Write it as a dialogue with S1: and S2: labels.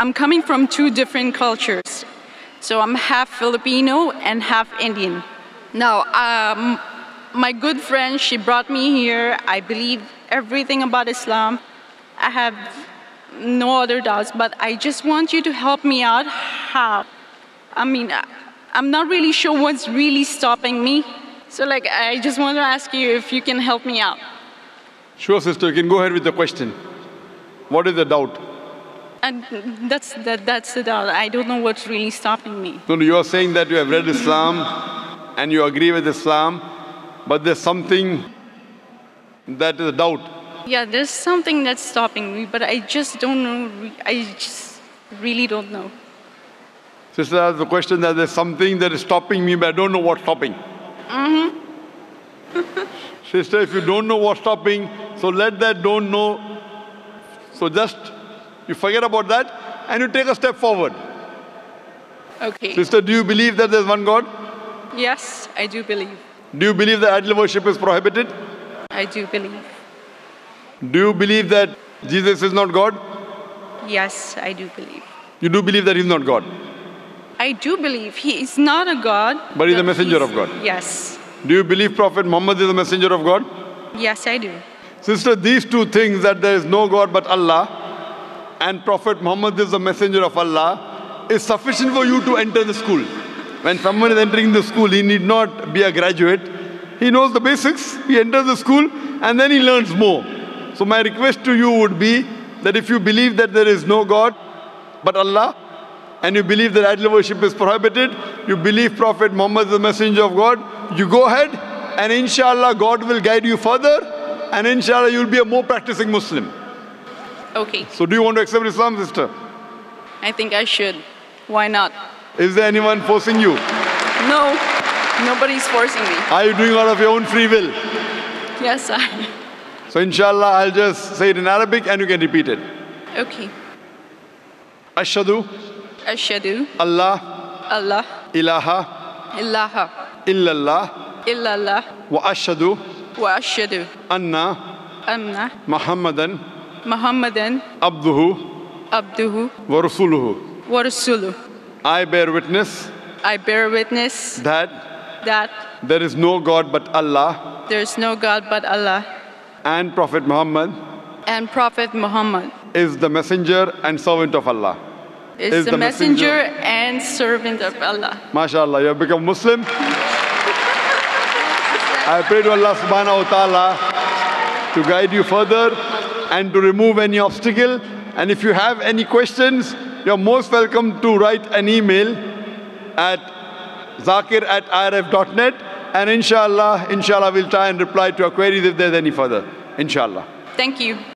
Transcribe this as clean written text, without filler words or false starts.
S1: I'm coming from two different cultures. So I'm half Filipino and half Indian. Now, my good friend, she brought me here. I believe everything about Islam. I have no other doubts, but I just want you to help me out. How? I mean, I'm not really sure what's really stopping me. So I just want to ask you if you can help me out.
S2: Sure, sister, you can go ahead with the question. What is the doubt?
S1: And that's the doubt. I don't know what's really stopping me.
S2: No, you are saying that you have read Islam and you agree with Islam, but there's something that is a doubt.
S1: Yeah, there's something that's stopping me, but I just don't know. I just really don't know.
S2: Sister asked the question that there's something that is stopping me, but I don't know what's stopping. Sister, if you don't know what's stopping, so let that don't know. So just, you forget about that and you take a step forward.
S1: Okay.
S2: Sister, do you believe that there's one God?
S1: Yes, I do believe.
S2: Do you believe that idol worship is prohibited?
S1: I do believe.
S2: Do you believe that Jesus is not God?
S1: Yes, I do believe.
S2: You do believe that he's not God?
S1: I do believe he is not a God.
S2: But he's a messenger of God?
S1: Yes.
S2: Do you believe Prophet Muhammad is a messenger of God?
S1: Yes, I do.
S2: Sister, these two things, that there is no God but Allah and Prophet Muhammad is the messenger of Allah, is sufficient for you to enter the school. When someone is entering the school, he need not be a graduate. He knows the basics, he enters the school and then he learns more. So my request to you would be that if you believe that there is no God but Allah, and you believe that idol worship is prohibited, you believe Prophet Muhammad is the messenger of God, you go ahead and inshallah God will guide you further and inshallah you'll be a more practicing Muslim.
S1: Okay.
S2: So do you want to accept Islam, sister?
S1: I think I should. Why not?
S2: Is there anyone forcing you?
S1: No, nobody's forcing me.
S2: Are you doing out of your own free will?
S1: Yes, I.
S2: So inshallah I'll just say it in Arabic and you can repeat it.
S1: Okay.
S2: Ashhadu
S1: Ashhadu
S2: Allah
S1: Allah
S2: ilaha
S1: ilaha
S2: illallah
S1: illallah
S2: wa ashhadu
S1: wa ashhadu
S2: anna
S1: Muhammadan
S2: abduhu
S1: abduhu
S2: wa rasuluhu.
S1: wa rasuluhu.
S2: I bear witness
S1: that
S2: there is no God but Allah
S1: there is no God but Allah
S2: and Prophet Muhammad is the messenger and servant of Allah.
S1: Is the messenger and servant of Allah.
S2: MashaAllah, you have become Muslim. I pray to Allah subhanahu wa ta'ala to guide you further and to remove any obstacle. And if you have any questions, you're most welcome to write an email at zakir@irf.net and inshallah we'll try and reply to your queries if there's any further. Inshallah.
S1: Thank you.